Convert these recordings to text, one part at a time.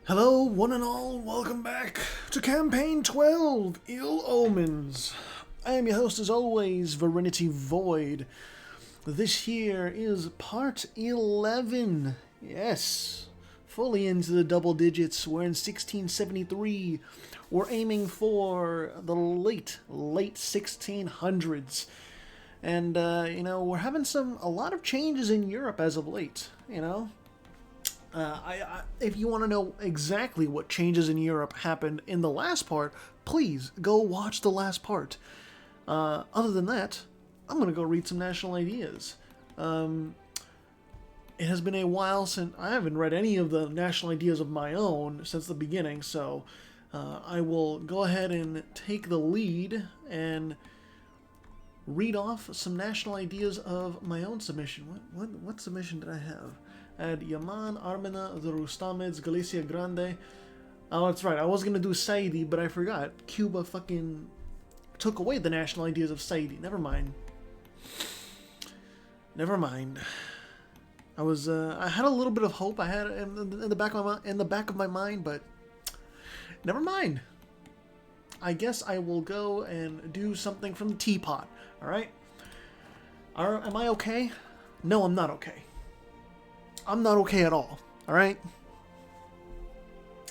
Hello, one and all, welcome back to Campaign 12, Ill Omens. I am your host, as always, Virinity Void. This here is part 11. Yes, fully into the double digits. We're in 1673. We're aiming for the late 1600s. And, we're having a lot of changes in Europe as of late, if you want to know exactly what changes in Europe happened in the last part, please go watch the last part. Other than that, I'm going to go read some national ideas. It has been a while since I haven't read any of the national ideas of my own since the beginning, so I will go ahead and take the lead and read off some national ideas of my own submission. What submission did I have? I had Yaman, Armena, the Rustamids, Galicia Grande. Oh, that's right. I was going to do Saidi, but I forgot. Cuba fucking took away the national ideas of Saidi. Never mind. I had a little bit of hope. I had it in the back of my mind, but never mind. I guess I will go and do something from the teapot. All right? Am I okay? No, I'm not okay. I'm not okay at all. All right?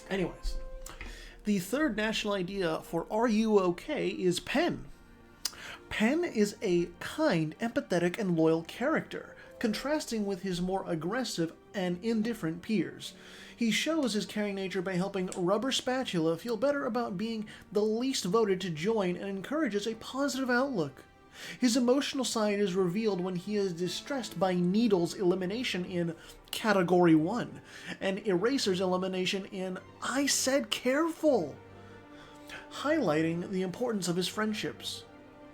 Anyways, the third national idea for Are You Okay is Pen. Pen is a kind, empathetic, and loyal character, contrasting with his more aggressive and indifferent peers. He shows his caring nature by helping Rubber Spatula feel better about being the least voted to join and encourages a positive outlook. His emotional side is revealed when he is distressed by Needle's elimination in Category 1 and Eraser's elimination in I Said Careful, highlighting the importance of his friendships.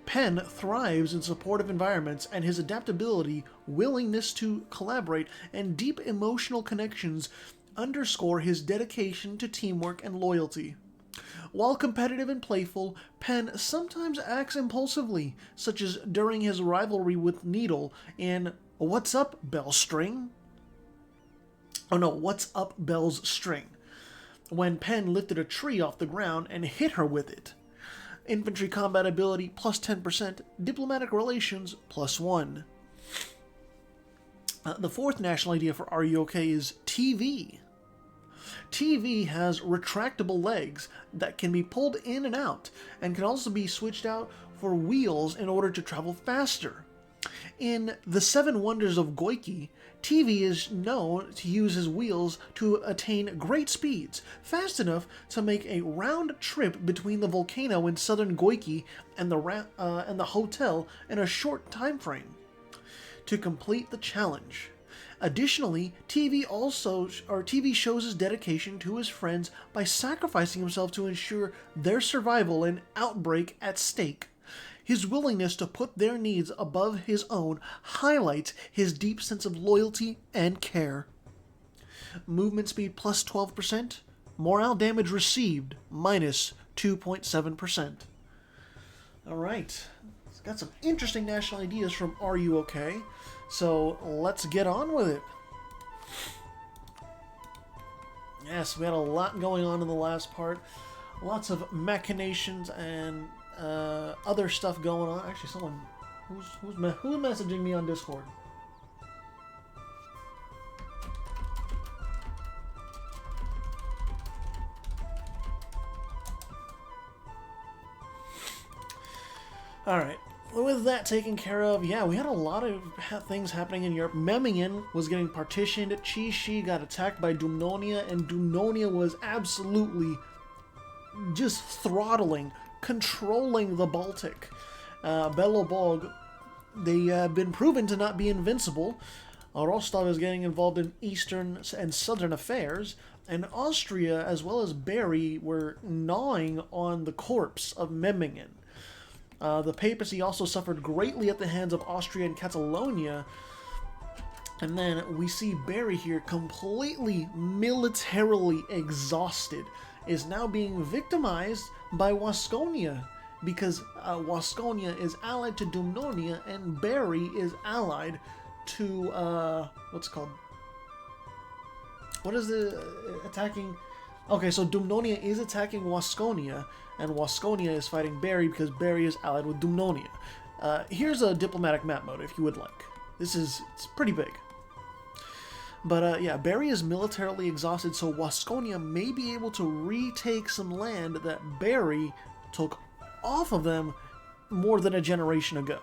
Penn thrives in supportive environments, and his adaptability, willingness to collaborate, and deep emotional connections underscore his dedication to teamwork and loyalty. While competitive and playful, Penn sometimes acts impulsively, such as during his rivalry with Needle in What's Up, Bell's String? What's Up, Bell's String? When Penn lifted a tree off the ground and hit her with it. Infantry combat ability plus 10%, diplomatic relations plus 1. The fourth national idea for Are You Okay is TV. TV has retractable legs that can be pulled in and out, and can also be switched out for wheels in order to travel faster. In The Seven Wonders of Goiki, TV is known to use his wheels to attain great speeds, fast enough to make a round trip between the volcano in southern Goiki and the hotel in a short time frame to complete the challenge. Additionally, TV shows his dedication to his friends by sacrificing himself to ensure their survival in outbreak at stake. His willingness to put their needs above his own highlights his deep sense of loyalty and care. Movement speed plus 12%, morale damage received minus 2.7%. Alright, it's got some interesting national ideas from Are You Okay? So let's get on with it. Yes, we had a lot going on in the last part. Lots of machinations and other stuff going on. Actually, someone who's messaging me on Discord. All right. With that taken care of, yeah, we had a lot of things happening in Europe. Memmingen was getting partitioned. Chishi got attacked by Dumnonia, and Dumnonia was absolutely just throttling, controlling the Baltic. Belobog, they have been proven to not be invincible. Rostov is getting involved in eastern and southern affairs, and Austria as well as Bari were gnawing on the corpse of Memmingen. The papacy also suffered greatly at the hands of Austria and Catalonia. And then we see Bari here completely militarily exhausted, is now being victimized by Wasconia, because Wasconia is allied to Dumnonia and Bari is allied to, what's it called? What is the attacking Okay, so Dumnonia is attacking Wasconia, and Wasconia is fighting Barry because Barry is allied with Dumnonia. Here's a diplomatic map mode if you would like. It's pretty big. But yeah, Barry is militarily exhausted, so Wasconia may be able to retake some land that Barry took off of them more than a generation ago.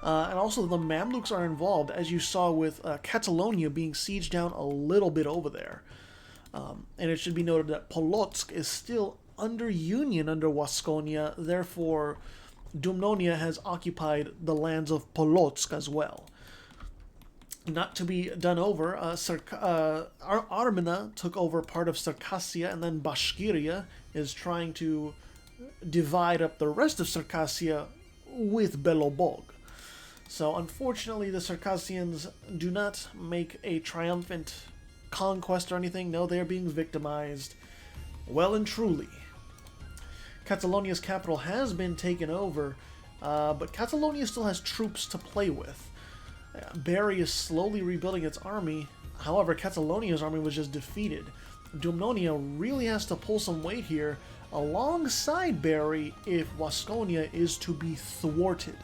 And also the Mamluks are involved, as you saw with Catalonia being sieged down a little bit over there. And it should be noted that Polotsk is still under Union under Wasconia, therefore Dumnonia has occupied the lands of Polotsk as well. Not to be done over, Armenia took over part of Circassia, and then Bashkiria is trying to divide up the rest of Circassia with Belobog. So unfortunately the Circassians do not make a triumphant conquest or anything. No, they are being victimized well and truly. Catalonia's capital has been taken over, but Catalonia still has troops to play with. Barry is slowly rebuilding its army. However, Catalonia's army was just defeated. Dumnonia really has to pull some weight here alongside Barry if Wasconia is to be thwarted.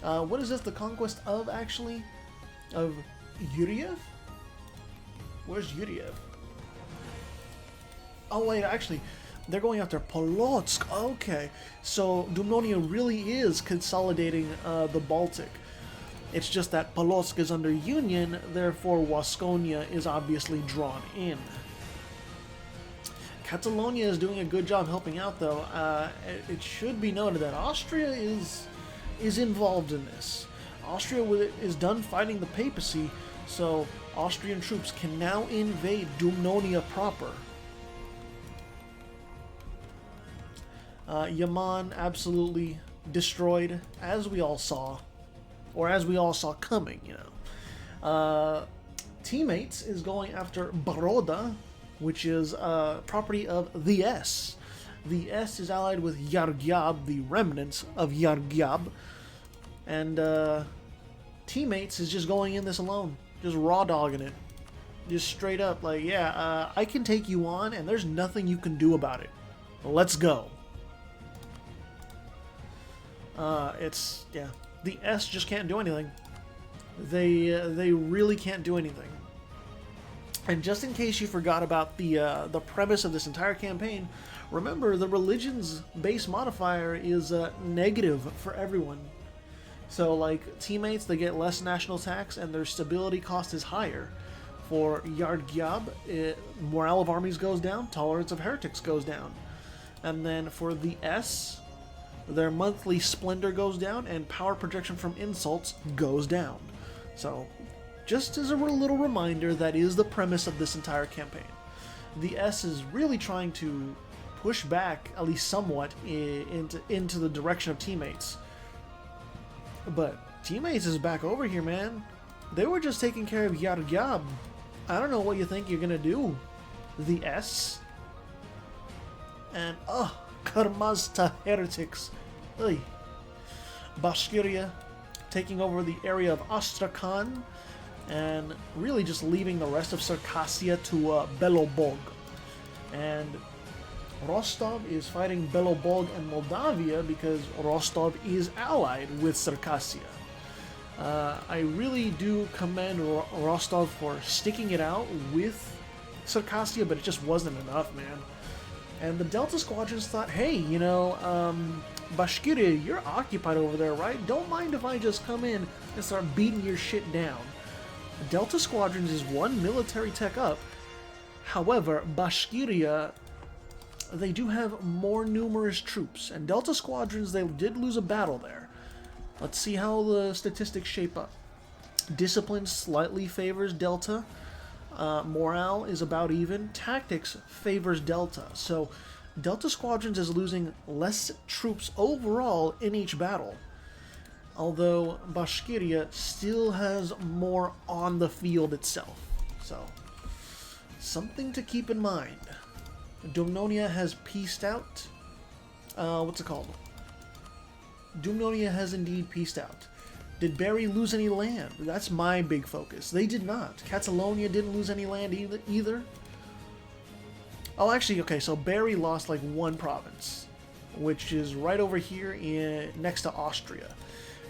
What is this the conquest of, actually? Of Yuriev? Where's Yuriev? Oh wait, actually, they're going after Polotsk. Okay, so Dumnonia really is consolidating the Baltic. It's just that Polotsk is under Union, therefore Wasconia is obviously drawn in. Catalonia is doing a good job helping out, though. It should be noted that Austria is involved in this. Austria is done fighting the papacy, so Austrian troops can now invade Dumnonia proper. Yaman absolutely destroyed, as we all saw. Or as we all saw coming, you know. Teammates is going after Baroda, which is property of the S. The S is allied with Yargyab, the remnants of Yargyab. And Teammates is just going in this alone. Just raw dogging it. Just straight up, like, yeah, I can take you on, and there's nothing you can do about it. Let's go. Yeah. The S just can't do anything. They really can't do anything. And just in case you forgot about the premise of this entire campaign, remember the religion's base modifier is negative for everyone. So like Teammates, they get less national tax and their stability cost is higher. For Yardgyab, morale of armies goes down, tolerance of heretics goes down. And then for the S, their monthly splendor goes down, and power projection from insults goes down. So, just as a little reminder, that is the premise of this entire campaign. The S is really trying to push back, at least somewhat, into the direction of Teammates. But Teammates is back over here, man. They were just taking care of Yargyab. I don't know what you think you're gonna do. The S. And, Karmazta heretics. Ugh. Bashkiria taking over the area of Astrakhan and really just leaving the rest of Circassia to Belobog. And Rostov is fighting Belobog and Moldavia because Rostov is allied with Circassia. I really do commend Rostov for sticking it out with Circassia, but it just wasn't enough, man. And the Delta Squadrons thought, hey, you know, Bashkiria, you're occupied over there, right? Don't mind if I just come in and start beating your shit down. Delta Squadrons is one military tech up. However, Bashkiria, they do have more numerous troops. And Delta Squadrons, they did lose a battle there. Let's see how the statistics shape up. Discipline slightly favors Delta. Morale is about even. Tactics favors Delta. So Delta Squadrons is losing less troops overall in each battle. Although Bashkiria still has more on the field itself. So, something to keep in mind. Dumnonia has pieced out. What's it called? Dumnonia has indeed pieced out. Did Barry lose any land? That's my big focus. They did not. Catalonia didn't lose any land either. Oh, actually, okay, so Bari lost like one province, which is right over here next to Austria.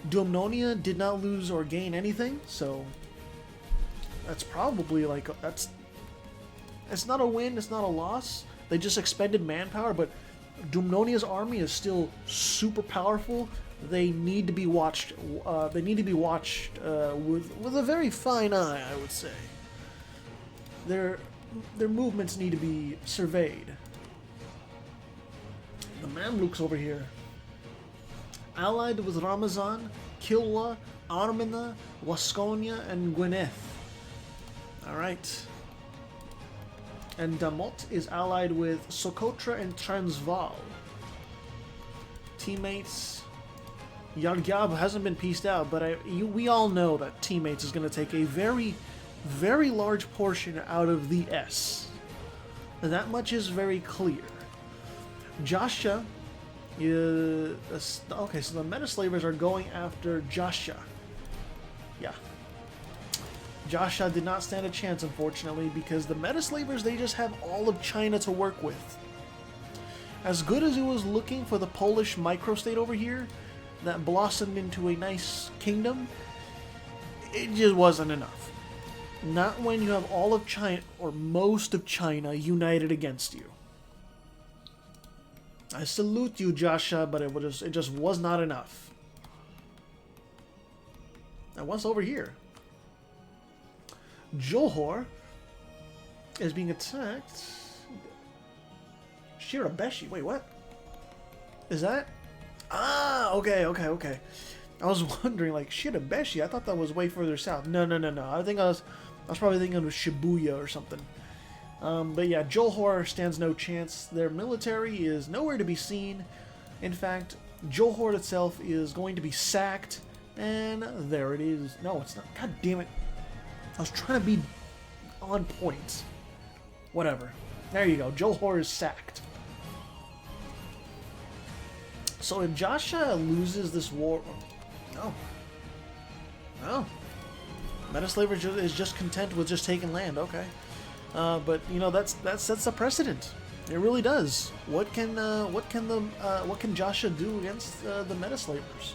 Dumnonia did not lose or gain anything, so that's probably like, it's not a win, it's not a loss. They just expended manpower, but Dumnonia's army is still super powerful. They need to be watched. They need to be watched with a very fine eye, I would say. Their movements need to be surveyed. The Mamluks over here, allied with Ramazan, Kilwa, Armina, Wasconia, and Gwynedd. All right. And Damot is allied with Socotra and Transvaal. Teammates. Yargyab hasn't been pieced out, but we all know that Teammates is going to take a very, very large portion out of the S. And that much is very clear. Jasha is... Okay, so the Metaslavers are going after Jasha. Yeah. Jasha did not stand a chance, unfortunately, because the Metaslavers, they just have all of China to work with. As good as it was looking for the Polish microstate over here, that blossomed into a nice kingdom, it just wasn't enough. Not when you have all of China, or most of China, united against you. I salute you, Jasha, but it just was not enough. Now, what's over here? Johor is being attacked. Shirabeshi. Wait, what? Is that? Ah, okay. I was wondering, like, Shirabeshi. I thought that was way further south. No. I think I was probably thinking of Shibuya or something. But yeah, Johor stands no chance. Their military is nowhere to be seen. In fact, Johor itself is going to be sacked. And there it is. No, it's not. God damn it. I was trying to be on point. Whatever. There you go. Johor is sacked. So if Jasha loses this war... No. Metaslaver is just content with just taking land. Okay. But, you know, that sets a precedent. It really does. What can Jasha do against the Metaslavers?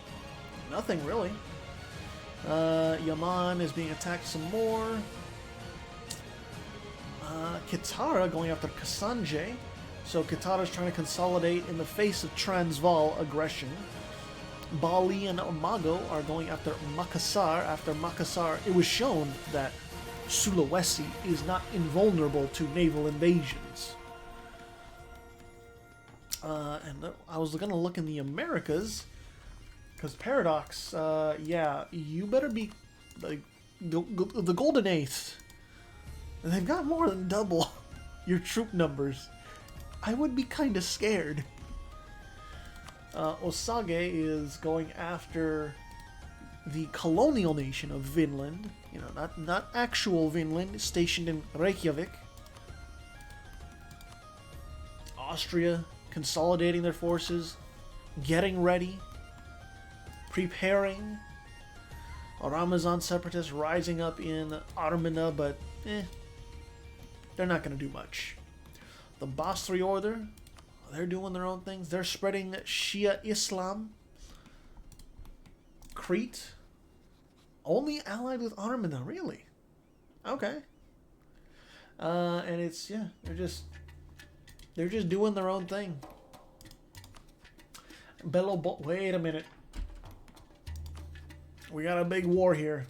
Nothing, really. Yaman is being attacked some more. Kitara going after Kasanje. So Kitara is trying to consolidate in the face of Transvaal aggression. Bali and Umago are going after Makassar. After Makassar, it was shown that Sulawesi is not invulnerable to naval invasions. And I was going to look in the Americas. Because Paradox, yeah, you better be, like, the Golden Eighth. They've got more than double your troop numbers. I would be kind of scared. Osage is going after the colonial nation of Vinland. You know, not actual Vinland, stationed in Reykjavik. Austria consolidating their forces, getting ready. Preparing. Ramazan separatists rising up in Armina, but they're not going to do much. The Basri Order, they're doing their own things. They're spreading Shia Islam. Crete, only allied with Armina, really? Okay. And it's, yeah, they're just doing their own thing. Wait a minute. We got a big war here.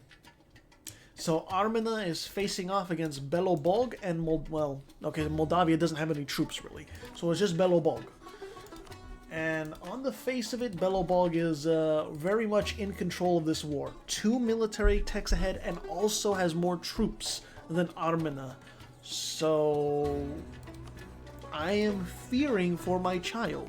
So Armina is facing off against Belobog and Moldavia doesn't have any troops really. So it's just Belobog. And on the face of it, Belobog is very much in control of this war. 2 military techs ahead and also has more troops than Armina. So I am fearing for my child.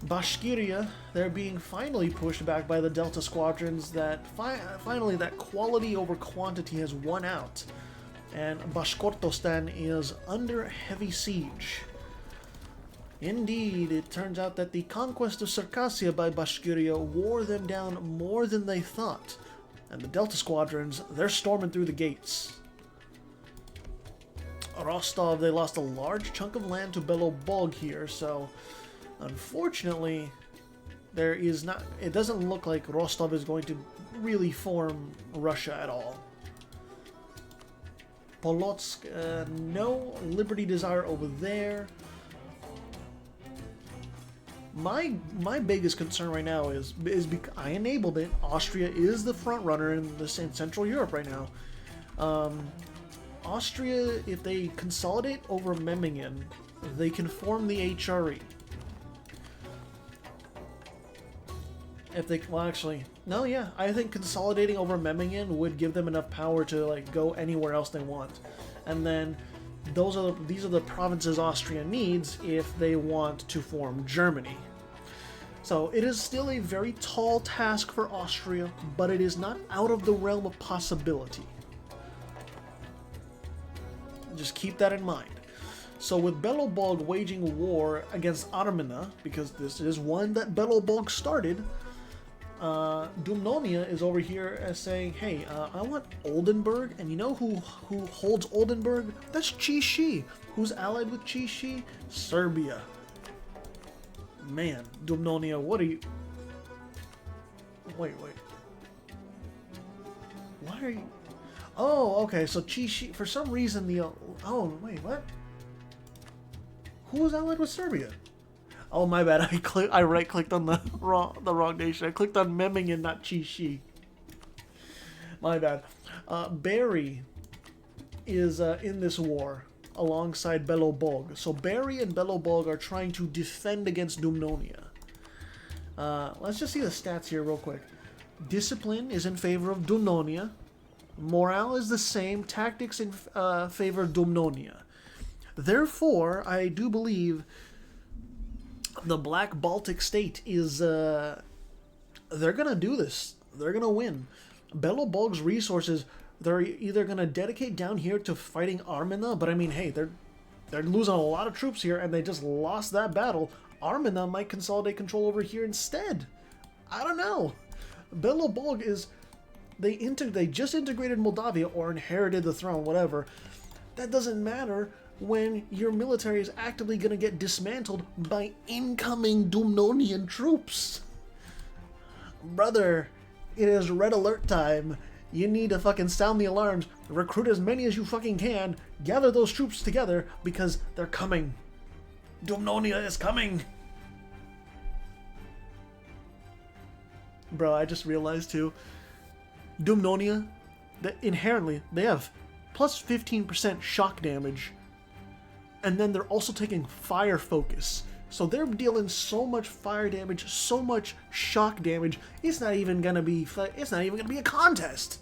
Bashkiria, they're being finally pushed back by the Delta squadrons. That finally that quality over quantity has won out, and Bashkortostan is under heavy siege. Indeed, it turns out that the conquest of Circassia by Bashkiria wore them down more than they thought, and the Delta squadrons, they're storming through the gates. Rostov, they lost a large chunk of land to Belobog here, so unfortunately, there is not. It doesn't look like Rostov is going to really form Russia at all. Polotsk, no Liberty Desire over there. My biggest concern right now is because I enabled it. Austria is the front runner in Central Europe right now. Austria, if they consolidate over Memmingen, they can form the HRE. If they, well, actually, no, yeah, I think consolidating over Memmingen would give them enough power to like go anywhere else they want, and then these are the provinces Austria needs if they want to form Germany. So it is still a very tall task for Austria, but it is not out of the realm of possibility. Just keep that in mind. So with Belobog waging war against Armenia, because this is one that Belobog started, Dumnonia is over here as saying, hey, I want Oldenburg, and you know who holds Oldenburg? That's Chishi. Who's allied with Chishi? Serbia. Man, Dumnonia, what are you... Wait. Why are you... Oh, okay, so Chishi, for some reason the... Oh, wait, what? Who was allied with Serbia? Oh, my bad. I right-clicked on the wrong nation. I clicked on Memmingen, not Chishi. My bad. Bari is in this war alongside Belobog. So Bari and Belobog are trying to defend against Dumnonia. Let's just see the stats here real quick. Discipline is in favor of Dumnonia. Morale is the same. Tactics in favor of Dumnonia. Therefore, I do believe the Black Baltic state is, they're gonna do this. They're gonna win. Belobog's resources, they're either gonna dedicate down here to fighting Armenia, but I mean, hey, they're losing a lot of troops here, and they just lost that battle. Armenia might consolidate control over here instead. I don't know. Belobog is, they just integrated Moldavia or inherited the throne, whatever. That doesn't matter when your military is actively going to get dismantled by incoming Dumnonian troops. Brother, it is red alert time. You need to fucking sound the alarms, recruit as many as you fucking can, gather those troops together, because they're coming. Dumnonia is coming. Bro, I just realized too, Dumnonia, that inherently, they have plus 15% shock damage, and then they're also taking fire focus. So they're dealing so much fire damage, so much shock damage, it's not even gonna be a contest.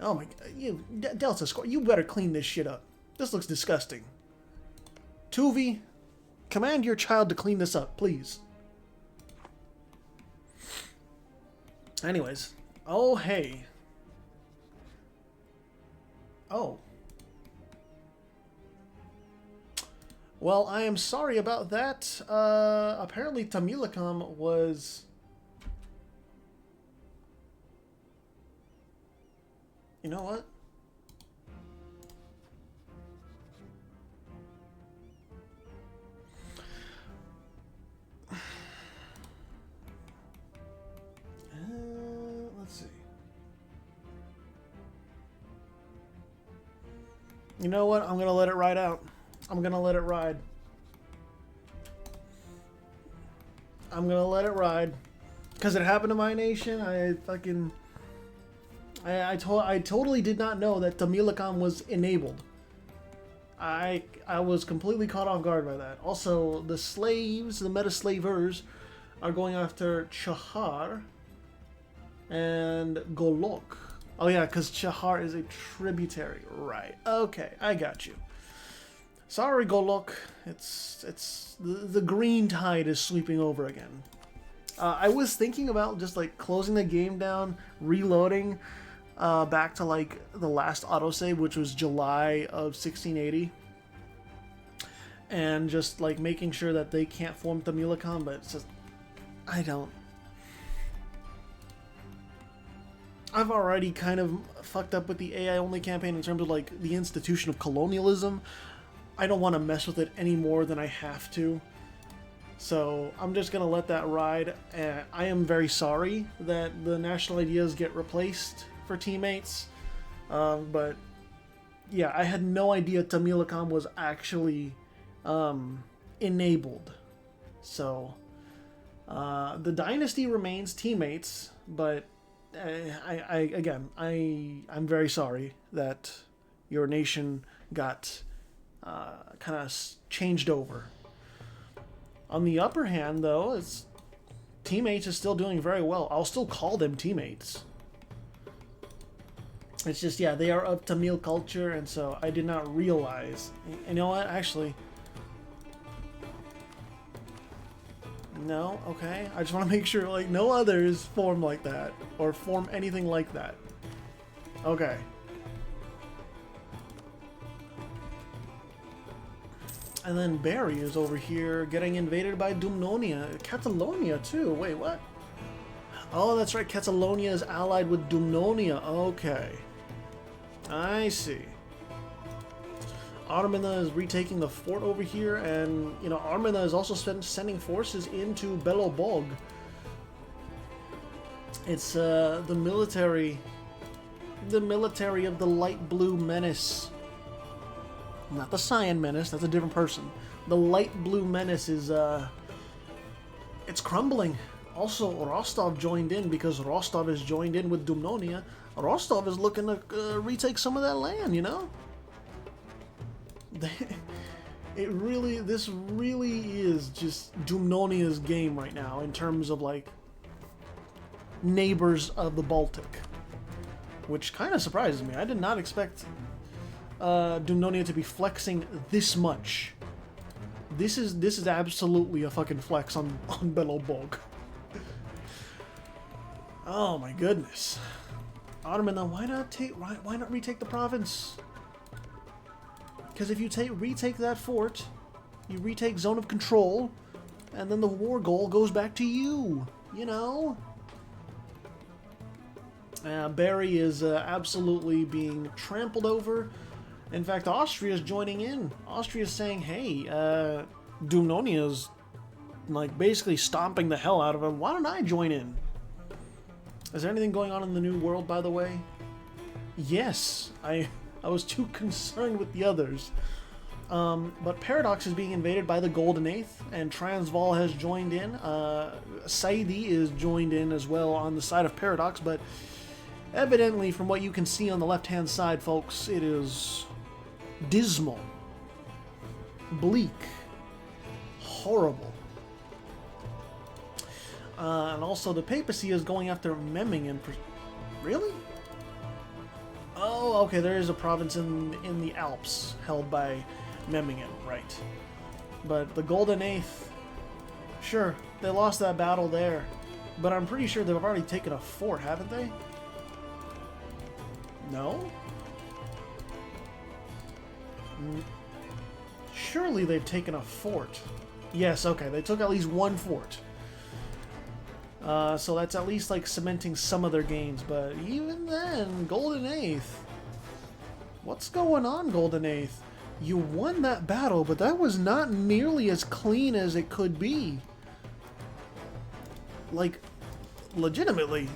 Oh my god, Delta Squad, you better clean this shit up. This looks disgusting. Tuvi, command your child to clean this up, please. Anyways, oh hey. Oh. Well, I am sorry about that. Apparently Tamilakam was... You know what? Let's see. You know what? I'm gonna let it ride out. I'm gonna let it ride. I'm gonna let it ride. Because it happened to my nation. I totally did not know that Tamilakam was enabled. I was completely caught off guard by that. Also, the slaves, the meta-slavers, are going after Chahar and Golok. Oh yeah, because Chahar is a tributary. Right. Okay, I got you. Sorry, Golok. It's the green tide is sweeping over again. I was thinking about just like closing the game down, reloading back to like the last autosave, which was July of 1680, and just like making sure that they can't form Tamilakam, but it's just I don't. I've already kind of fucked up with the AI only campaign in terms of like the institution of colonialism. I don't want to mess with it any more than I have to. So I'm just gonna let that ride. I am very sorry that the national ideas get replaced for teammates, but yeah, I had no idea Tamilakam was actually enabled. So the dynasty remains teammates, but I'm very sorry that your nation got kind of changed over. On the upper hand, though, it's teammates is still doing very well. I'll still call them teammates. It's just, yeah, they are of Tamil culture, and so I did not realize. You know what? Actually, no. Okay, I just want to make sure, like, no others form like that or form anything like that. Okay. And then Barry is over here getting invaded by Dumnonia. Catalonia, too. Wait, what? Oh, that's right. Catalonia is allied with Dumnonia. Okay. I see. Armina is retaking the fort over here, and, you know, Armina is also sending forces into Belobog. It's the military of the light blue menace. Not the cyan menace, that's a different person. The light blue menace is, it's crumbling. Also, Rostov joined in because Rostov is joined in with Dumnonia. Rostov is looking to retake some of that land, you know? This really is just Dumnonia's game right now in terms of, like, neighbors of the Baltic. Which kind of surprises me. I did not expect Dumnonia to be flexing this much. This is absolutely a fucking flex on Belobog. Oh my goodness. Ottoman, though, why not retake the province? Because if you retake that fort, you retake zone of control, and then the war goal goes back to you. You know. Barry is absolutely being trampled over. In fact, Austria is joining in. Austria is saying, hey, Dumnonia is, like, basically stomping the hell out of him. Why don't I join in? Is there anything going on in the New World, by the way? Yes. I was too concerned with the others. But Paradox is being invaded by the Golden Eighth, and Transvaal has joined in. Saidi is joined in as well on the side of Paradox, but evidently, from what you can see on the left-hand side, folks, it is dismal, bleak, horrible. And also, the papacy is going after Memmingen. Really? Oh, okay, there is a province in the Alps held by Memmingen, right. But the Golden Eighth, sure, they lost that battle there. But I'm pretty sure they've already taken a fort, haven't they? No? Surely they've taken a fort. Yes, okay, they took at least one fort. So that's at least like cementing some of their gains, but even then, Golden Eighth. What's going on, Golden Eighth? You won that battle, but that was not nearly as clean as it could be. Like, legitimately,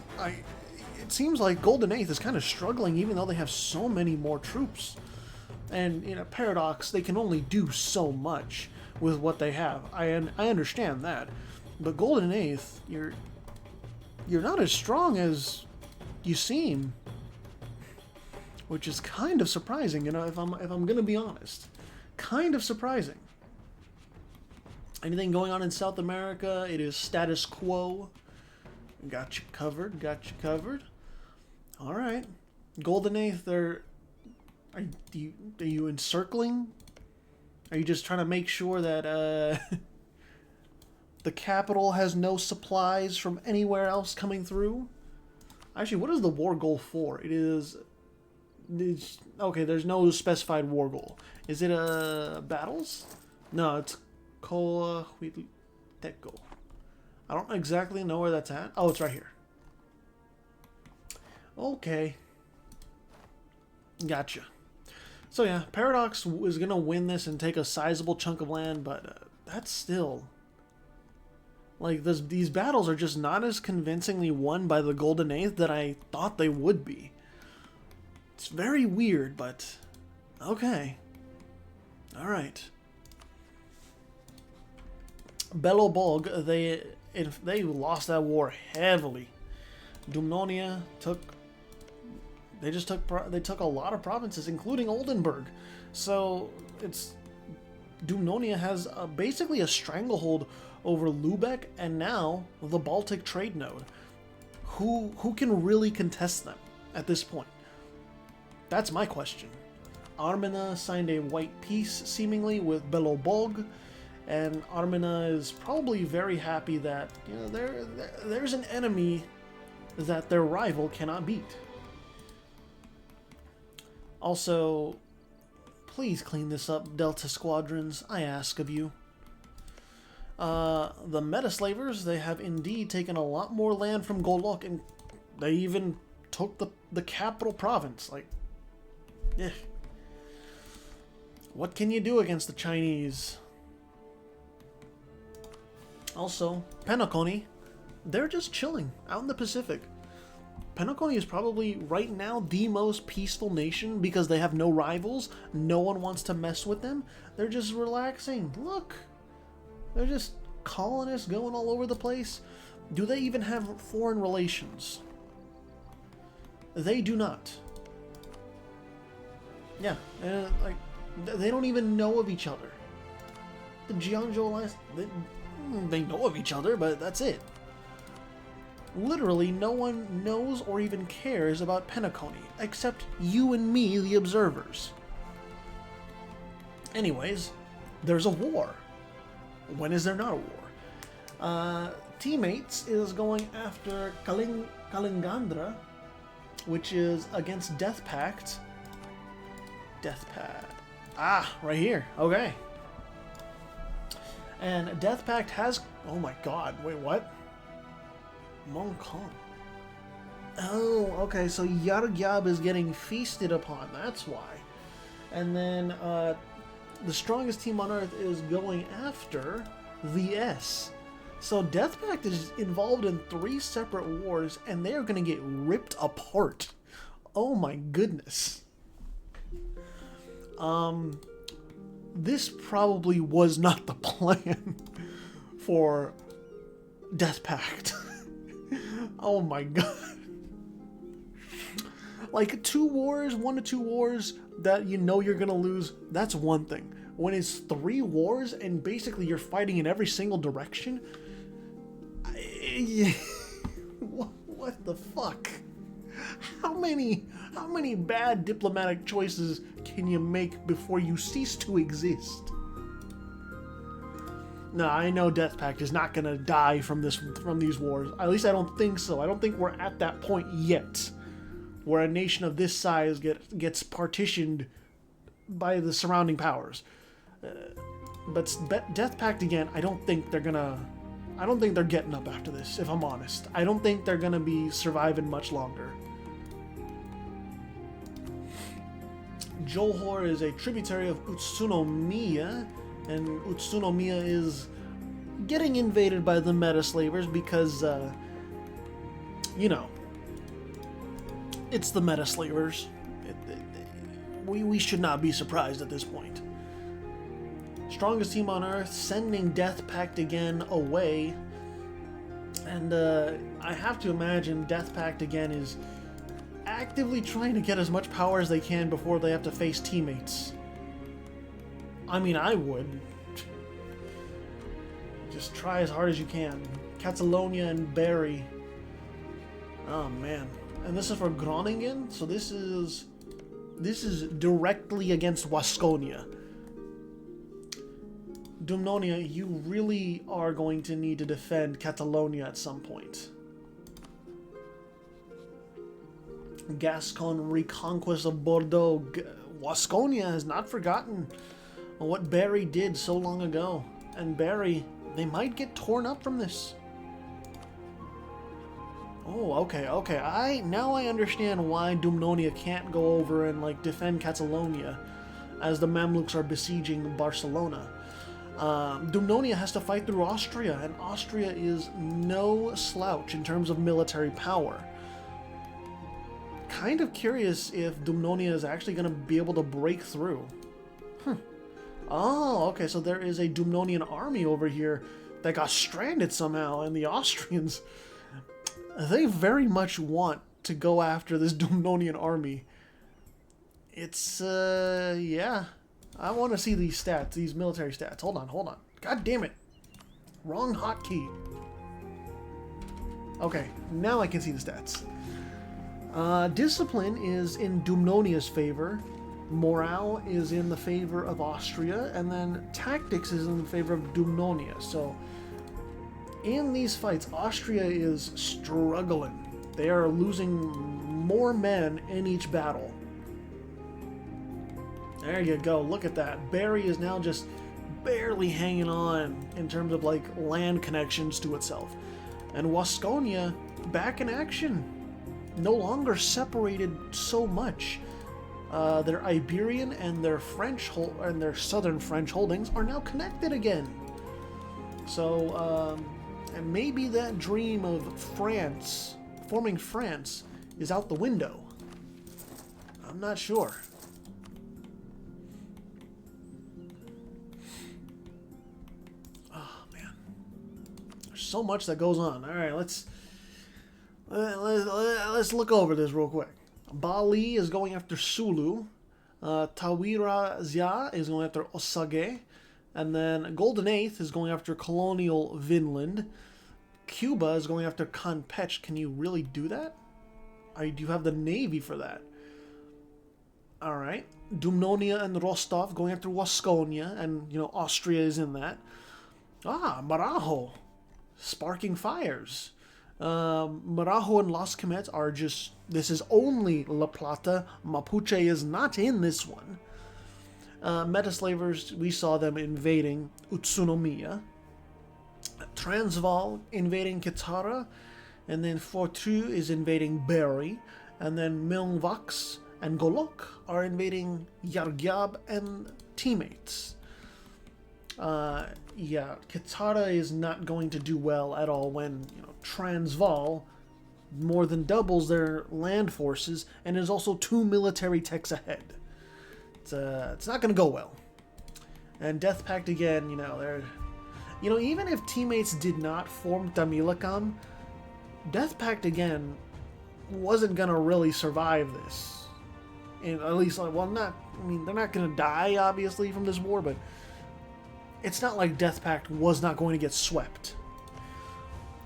it seems like Golden Eighth is kind of struggling even though they have so many more troops. And, you know, Paradox, they can only do so much with what they have. I understand that. But Golden Eighth, you're not as strong as you seem. Which is kind of surprising, you know, if I'm gonna be honest. Kind of surprising. Anything going on in South America, it is status quo. Got you covered, got you covered. Alright. Golden Eighth, are you encircling? Are you just trying to make sure that the capital has no supplies from anywhere else coming through? Actually, what is the war goal for? It's okay, there's no specified war goal. Is it battles? No, it's Coahuilteco. I don't exactly know where that's at. Oh, it's right here. Okay. Gotcha. So yeah, Paradox is going to win this and take a sizable chunk of land, but that's still... Like, these battles are just not as convincingly won by the Golden Eighth that I thought they would be. It's very weird, but... Okay. Alright. Belobog, they lost that war heavily. Dumnonia took... They took a lot of provinces, including Oldenburg. So, it's... Dumnonia has basically a stranglehold over Lubeck and now the Baltic trade node. Who can really contest them at this point? That's my question. Armina signed a white peace, seemingly, with Belobog, and Armina is probably very happy that, you know, there's an enemy that their rival cannot beat. Also, please clean this up, Delta Squadrons, I ask of you. The Metaslavers, they have indeed taken a lot more land from Golok, and they even took the capital province. Like, eh. What can you do against the Chinese? Also, Penacony, they're just chilling out in the Pacific. Penacony is probably, right now, the most peaceful nation because they have no rivals. No one wants to mess with them. They're just relaxing. Look. They're just colonists going all over the place. Do they even have foreign relations? They do not. Yeah, like, they don't even know of each other. The Jiangzhou Alliance, they know of each other, but that's it. Literally, no one knows or even cares about Penacony, except you and me, the observers. Anyways, there's a war. When is there not a war? Teammates is going after Kalingandra, which is against Death Pact. Death Pact. Ah, right here. Okay. And Death Pact has... Oh my god. Wait, what? Mong Kong. Oh, okay. So Yargyab is getting feasted upon. That's why. And then the strongest team on Earth is going after the S. So Death Pact is involved in 3 separate wars, and they are going to get ripped apart. Oh my goodness. This probably was not the plan for Death Pact. Oh my god. Like 2 wars, 1 to 2 wars that you know you're gonna lose, that's one thing. When it's 3 wars and basically you're fighting in every single direction, what the fuck? How many bad diplomatic choices can you make before you cease to exist? No, I know Death Pact is not gonna die from these wars. At least I don't think so. I don't think we're at that point yet, where a nation of this size gets partitioned by the surrounding powers. But Death Pact again, I don't think they're getting up after this, if I'm honest. I don't think they're gonna be surviving much longer. Johor is a tributary of Utsunomiya, and Utsunomiya is getting invaded by the Metaslavers because, you know, it's the Metaslavers. We should not be surprised at this point. Strongest team on Earth, sending Death Pact again away. And I have to imagine Death Pact again is actively trying to get as much power as they can before they have to face teammates. I mean, I would. Just try as hard as you can. Catalonia and Bari. Oh man. And this is for Groningen, so this is directly against Wasconia. Dumnonia, you really are going to need to defend Catalonia at some point. Gascon reconquest of Bordeaux. Wasconia has not forgotten what Bari did so long ago. And Bari, they might get torn up from this. Oh, okay. Now I understand why Dumnonia can't go over and like defend Catalonia, as the Mamluks are besieging Barcelona. Dumnonia has to fight through Austria, and Austria is no slouch in terms of military power. Kind of curious if Dumnonia is actually going to be able to break through. Oh, okay, so there is a Dumnonian army over here that got stranded somehow, and the Austrians, they very much want to go after this Dumnonian army. It's, yeah. I want to see these stats, these military stats. Hold on. God damn it. Wrong hotkey. Okay, now I can see the stats. Discipline is in Dumnonia's favor. Morale is in the favor of Austria. And then tactics is in the favor of Dumnonia. So, in these fights, Austria is struggling. They are losing more men in each battle. There you go. Look at that. Bari is now just barely hanging on in terms of like land connections to itself. And Wasconia back in action. No longer separated so much. Their Iberian and their French and their southern French holdings are now connected again. So, and maybe that dream of France, forming France, is out the window. I'm not sure. Oh man, there's so much that goes on. All right, let's look over this real quick. Bali is going after Sulu. Tawira Zia is going after Osage. And then Golden Eighth is going after colonial Vinland. Cuba is going after Campeche. Can you really do that? Do you have the navy for that? Alright. Dumnonia and Rostov going after Wasconia. And, you know, Austria is in that. Marajo. Sparking fires. Marajo and Las Cametes are just... This is only La Plata. Mapuche is not in this one. Metaslavers, we saw them invading Utsunomiya. Transvaal invading Kitara. And then Fortu is invading Bari. And then Milngvax and Golok are invading Yargyab and teammates. Yeah, Kitara is not going to do well at all when, you know, Transvaal more than doubles their land forces and is also 2 military techs ahead. It's not going to go well. And Death Pact again, you know, they're... You know, even if teammates did not form Tamilakam, Death Pact again wasn't going to really survive this. And at least, well, not... I mean, they're not going to die, obviously, from this war, but it's not like Death Pact was not going to get swept.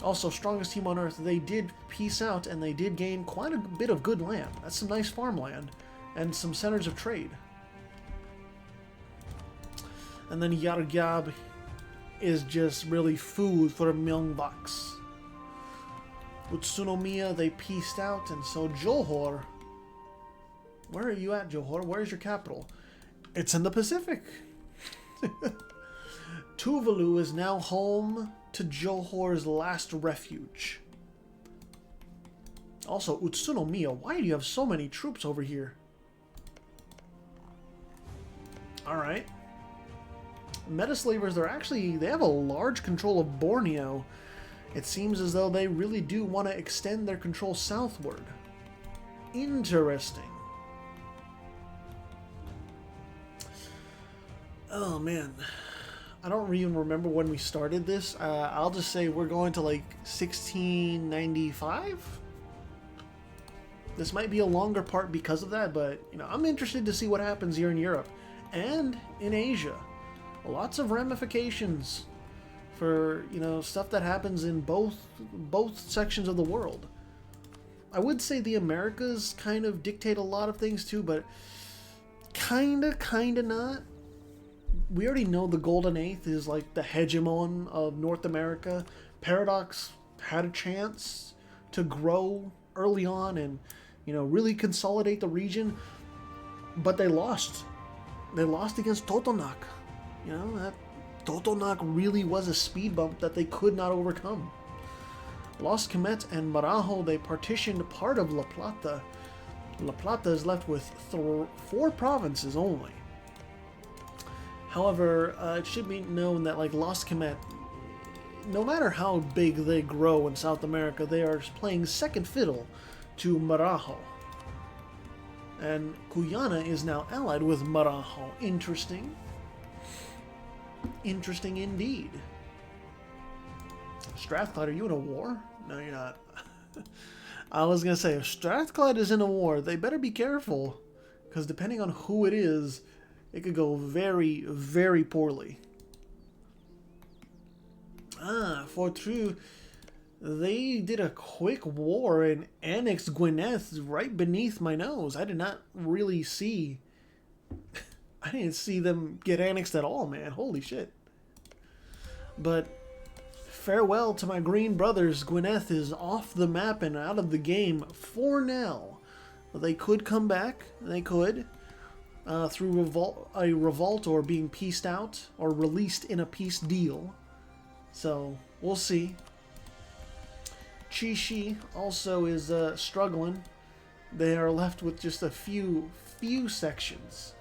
Also, strongest team on Earth, they did peace out, and they did gain quite a bit of good land. That's some nice farmland, and some centers of trade. And then Yargyab is just really food for Milngvax. Utsunomiya, they peaced out, and so Johor... Where are you at, Johor? Where's your capital? It's in the Pacific. Tuvalu is now home to Johor's last refuge. Also, Utsunomiya, why do you have so many troops over here? Alright. Metaslavers, they have a large control of Borneo. It seems as though they really do want to extend their control southward. Interesting. Oh man, I don't even remember when we started this. I'll just say we're going to like 1695. This might be a longer part because of that, but you know, I'm interested to see what happens here in Europe and in Asia. Lots of ramifications for, you know, stuff that happens in both sections of the world. I would say the Americas kind of dictate a lot of things too, but kinda not. We already know the Golden Eighth is like the hegemon of North America. Paradox had a chance to grow early on and, you know, really consolidate the region, but they lost. They lost against Totonac. You know, that Totonac really was a speed bump that they could not overcome. Los Comet and Marajo, they partitioned part of La Plata. La Plata is left with 4 provinces only. However, it should be known that like Los Comet, no matter how big they grow in South America, they are playing second fiddle to Marajo. And Guyana is now allied with Marajo. Interesting. Interesting indeed. Strathclyde, are you in a war? No, you're not. I was going to say, if Strathclyde is in a war, they better be careful. Because depending on who it is, it could go very, very poorly. For true, they did a quick war and annexed Gwynedd right beneath my nose. I did not really see... I didn't see them get annexed at all, man. Holy shit. But farewell to my green brothers. Gwynedd is off the map and out of the game for now. They could come back. They could. Through a revolt or being pieced out or released in a peace deal. So, we'll see. Chishi also is struggling. They are left with just a few sections.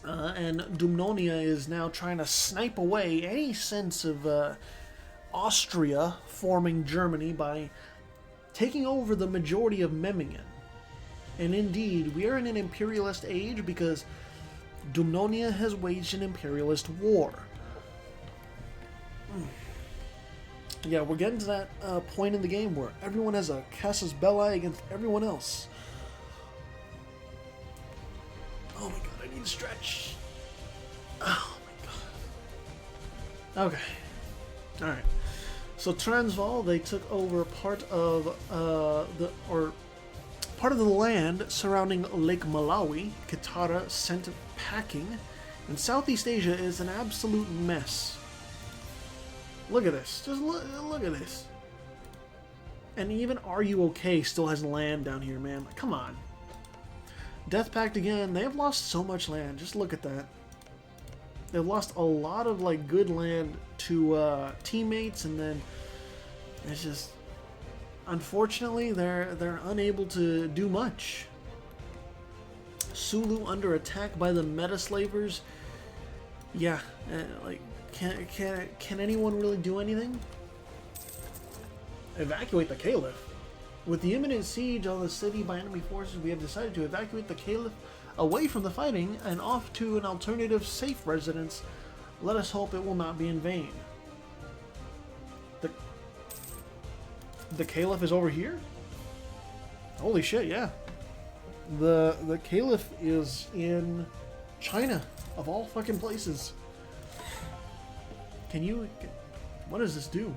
And Dumnonia is now trying to snipe away any sense of Austria forming Germany by taking over the majority of Memmingen. And indeed, we are in an imperialist age because Dumnonia has waged an imperialist war. Yeah, we're getting to that point in the game where everyone has a casus belli against everyone else. Oh my god, I need to stretch. Oh my god. Okay. Alright. So Transvaal, they took over part of part of the land surrounding Lake Malawi. Katara sent packing. And Southeast Asia is an absolute mess. Look at this. Just look at this. And even Are You OK still has land down here, man. Like, come on. Death Pact again. They have lost so much land. Just look at that. They've lost a lot of like good land to teammates, and then it's just unfortunately they're unable to do much. Sulu under attack by the Metaslavers. Yeah, like can anyone really do anything? Evacuate the Caliph. With the imminent siege on the city by enemy forces, we have decided to evacuate the Caliph away from the fighting and off to an alternative safe residence. Let us hope it will not be in vain. The Caliph is over here? Holy shit, yeah. The Caliph is in China, of all fucking places. Can you... What does this do?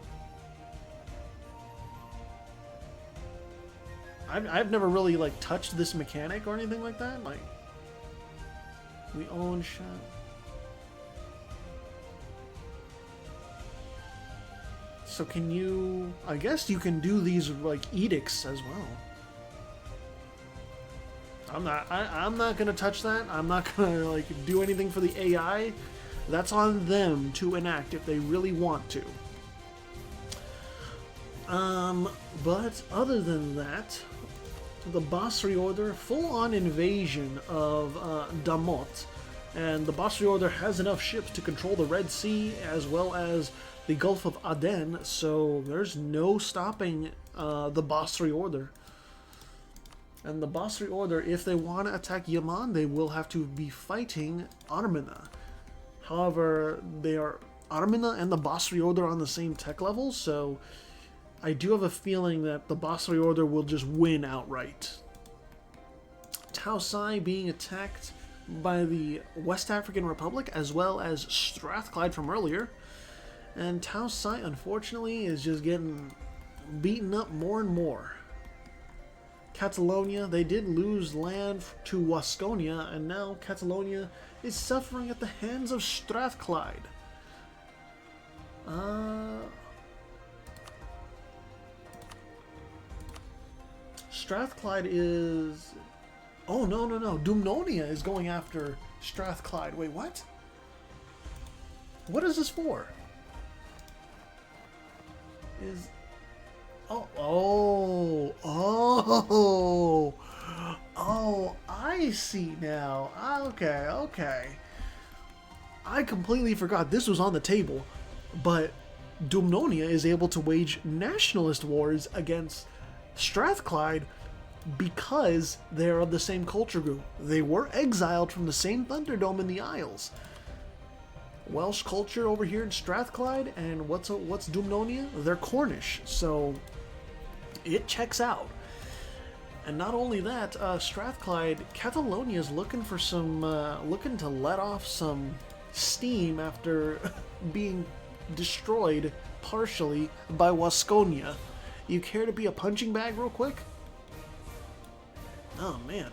I've never really, like, touched this mechanic or anything like that. Like, we own shop. So can you... I guess you can do these, like, edicts as well. I'm not gonna touch that. I'm not gonna, like, do anything for the AI. That's on them to enact if they really want to. But other than that, the Basri Order, full-on invasion of Damot, and the Basri Order has enough ships to control the Red Sea as well as the Gulf of Aden, so there's no stopping the Basri Order. And the Basri Order, if they want to attack Yaman, they will have to be fighting Armina. However, they are Armina and the Basri Order on the same tech level, so I do have a feeling that the Basri Order will just win outright. Taosai being attacked by the West African Republic as well as Strathclyde from earlier. And Taosai, unfortunately, is just getting beaten up more and more. Catalonia, they did lose land to Wasconia, and now Catalonia is suffering at the hands of Strathclyde. Strathclyde is... Oh, no. Dumnonia is going after Strathclyde. Wait, what? What is this for? Oh, I see now. Okay, okay. I completely forgot this was on the table, but Dumnonia is able to wage nationalist wars against Strathclyde because they're of the same culture group. They were exiled from the same Thunderdome in the Isles. Welsh culture over here in Strathclyde, and what's Dumnonia? They're Cornish, so it checks out. And not only that, Strathclyde, Catalonia is looking for some, looking to let off some steam after being destroyed partially by Wasconia. You care to be a punching bag real quick? Oh man.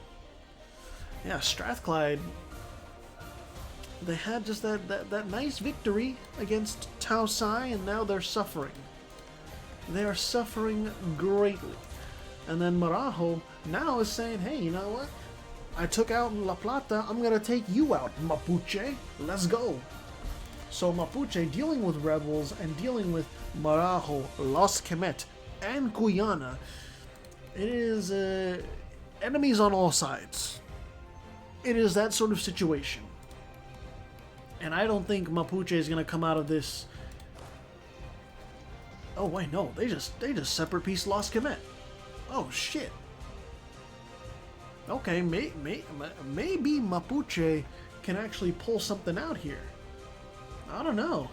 Yeah, Strathclyde, they had just that nice victory against Tausai, and now they're suffering. They are suffering greatly. And then Marajo now is saying, hey, you know what? I took out La Plata, I'm gonna take you out, Mapuche. Let's go. So Mapuche dealing with rebels and dealing with Marajo, Los Kemet, and Guyana. It is enemies on all sides. It is that sort of situation. And I don't think Mapuche is gonna come out of this. Oh wait, no, they just separate piece Los Kemet. Oh shit. Okay, maybe Mapuche can actually pull something out here. I don't know.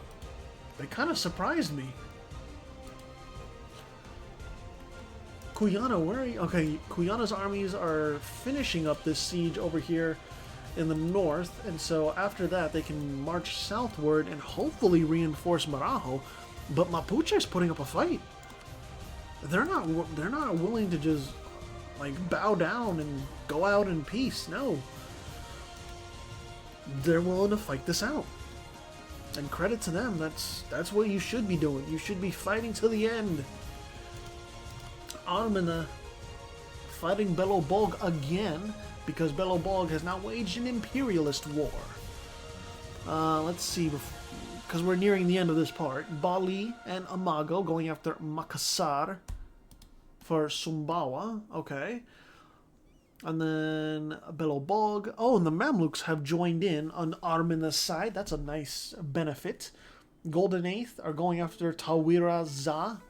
They kind of surprised me. Guyana, where are you? Okay, Guyana's armies are finishing up this siege over here in the north, and so after that they can march southward and hopefully reinforce Marajo. But Mapuche's putting up a fight. They're not willing to just like bow down and go out in peace. No, they're willing to fight this out. And credit to them. That's what you should be doing. You should be fighting to the end. Armina fighting Belobog again because Belobog has now waged an imperialist war. Let's see, because we're nearing the end of this part. Bali and Amago going after Makassar for Sumbawa. Okay. And then Belobog. Oh, and the Mamluks have joined in on Armina's side. That's a nice benefit. Golden Eighth are going after Tawira Za.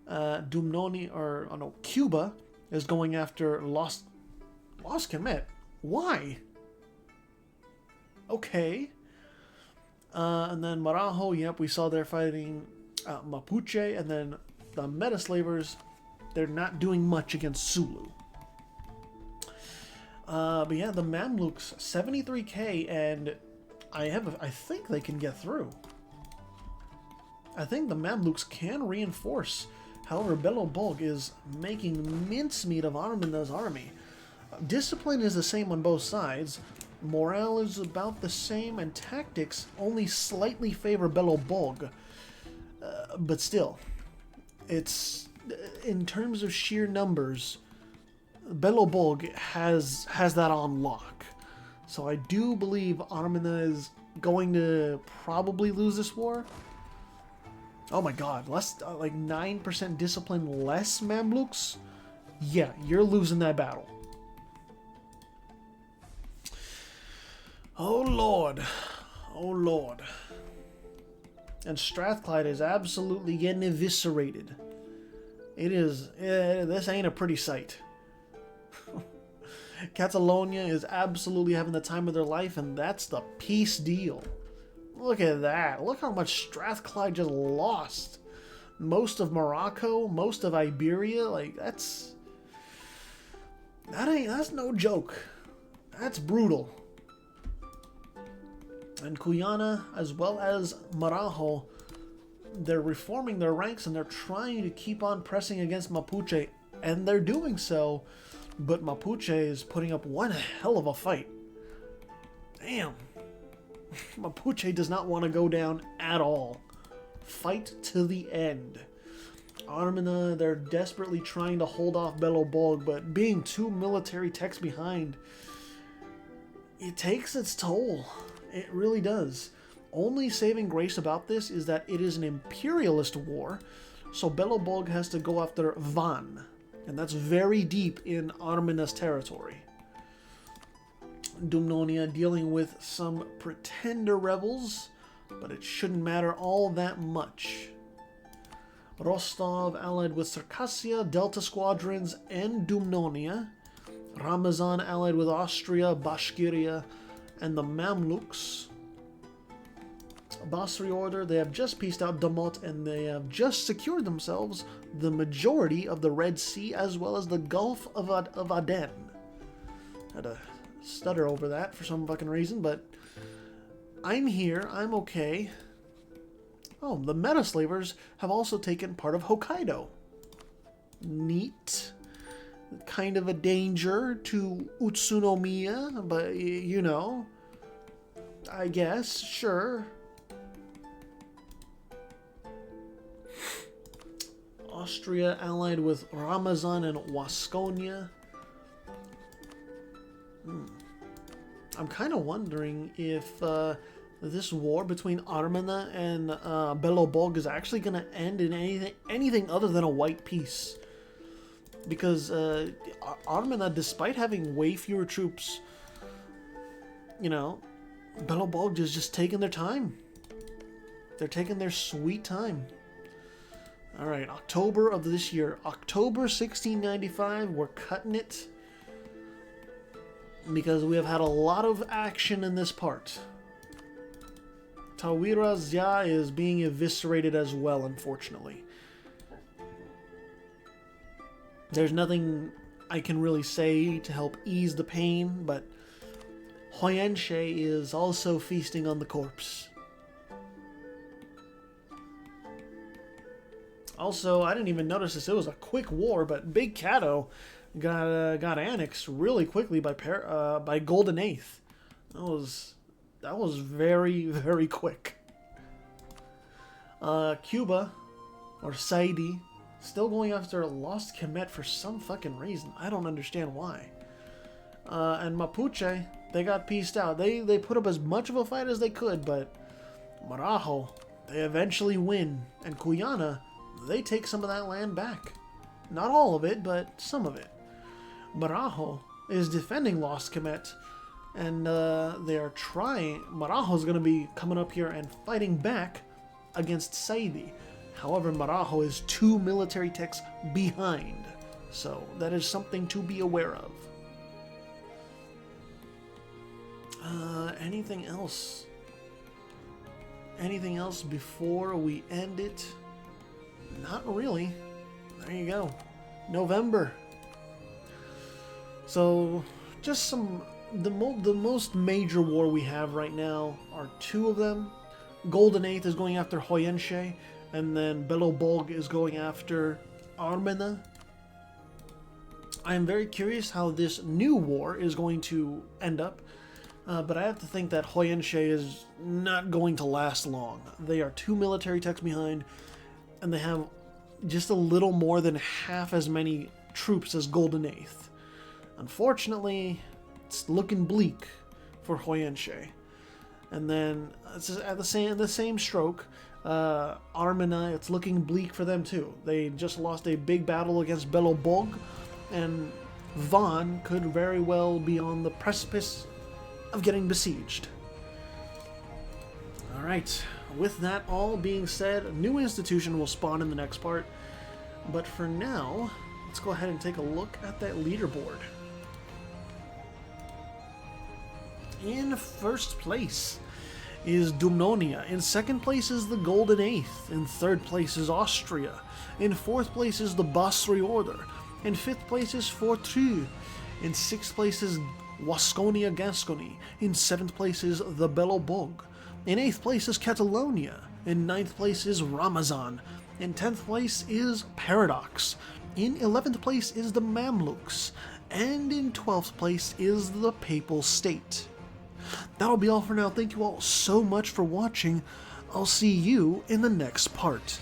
Dumnoni, or oh no, Cuba is going after Los Kemet. Why? Okay. And then Marajo, yep, we saw they're fighting Mapuche, and then the Metaslavers, they're not doing much against Sulu. But yeah, the Mamluks, 73k, and I think they can get through. I think the Mamluks can reinforce. However, Belobog is making mincemeat of Armina's army. Discipline is the same on both sides. Morale is about the same, and tactics only slightly favor Belobog. But still, it's in terms of sheer numbers, Belobog has that on lock. So I do believe Armina is going to probably lose this war. Oh my god, less like 9% discipline less Mamluks? Yeah, you're losing that battle. Oh lord. Oh lord. And Strathclyde is absolutely getting eviscerated. It is, this ain't a pretty sight. Catalonia is absolutely having the time of their life, and that's the peace deal. Look at that. Look how much Strathclyde just lost. Most of Morocco, most of Iberia, like that's no joke. That's brutal. And Guyana, as well as Marajo, they're reforming their ranks and they're trying to keep on pressing against Mapuche, and they're doing so, but Mapuche is putting up one hell of a fight. Damn. Mapuche does not want to go down at all. Fight to the end. Armina, they're desperately trying to hold off Belobog, but being two military techs behind, it takes its toll. It really does. Only saving grace about this is that it is an imperialist war, So Belobog has to go after Van, and that's very deep in Armina's territory. Dumnonia dealing with some pretender rebels, but it shouldn't matter all that much. Rostov allied with Circassia, Delta Squadrons, and Dumnonia. Ramazan allied with Austria, Bashkiria, and the Mamluks. Basri Order, they have just pieced out Damot, and they have just secured themselves the majority of the Red Sea as well as the Gulf of Aden. Had to stutter over that for some fucking reason, but I'm here, I'm okay. Oh, the Metaslavers have also taken part of Hokkaido. Neat. Kind of a danger to Utsunomiya, but you know, I guess, sure. Austria allied with Ramazan and Wasconia. I'm kind of wondering if this war between Armina and Belobog is actually going to end in anything other than a white peace. Because Armina, despite having way fewer troops, you know, Belobog is just taking their time. They're taking their sweet time. Alright, October of this year. October 1695, we're cutting it. Because we have had a lot of action in this part. Tawira Zia is being eviscerated as well, unfortunately. There's nothing I can really say to help ease the pain, but Hoyenshe is also feasting on the corpse. Also, I didn't even notice this. It was a quick war, but Big Cato got annexed really quickly by Golden Eighth. That was very, very quick. Cuba, or Saidi, still going after Lost Kemet for some fucking reason. I don't understand why. And Mapuche, they got pieced out. They put up as much of a fight as they could, but Marajo, they eventually win. And Cuyana, they take some of that land back. Not all of it, but some of it. Marajo is defending Lost Kemet, and they are trying. Marajo is going to be coming up here and fighting back against Saidi. However, Marajo is 2 military techs behind, so that is something to be aware of. Anything else? Anything else before we end it? Not really. There you go. November. So, just the most major war we have right now are 2 of them. Golden Eighth is going after Hoyenshe, and then Belobog is going after Armina. I am very curious how this new war is going to end up, but I have to think that Hoyenshe is not going to last long. They are 2 military techs behind, and they have just a little more than half as many troops as Golden Eighth. Unfortunately, it's looking bleak for Hoyenshe. And then at the same stroke, Armina, it's looking bleak for them too. They just lost a big battle against Belobog, and Van could very well be on the precipice of getting besieged. Alright, with that all being said, a new institution will spawn in the next part. But for now, let's go ahead and take a look at that leaderboard. In first place is Dumnonia. In second place is the Golden Eighth. In third place is Austria. In fourth place is the Basri Order. In fifth place is Fortru. In sixth place is Wasconia Gascony. In seventh place is the Belobog. In eighth place is Catalonia. In ninth place is Ramazan. In 10th place is Paradox. In 11th place is the Mamluks. And in 12th place is the Papal State. That'll be all for now. Thank you all so much for watching. I'll see you in the next part.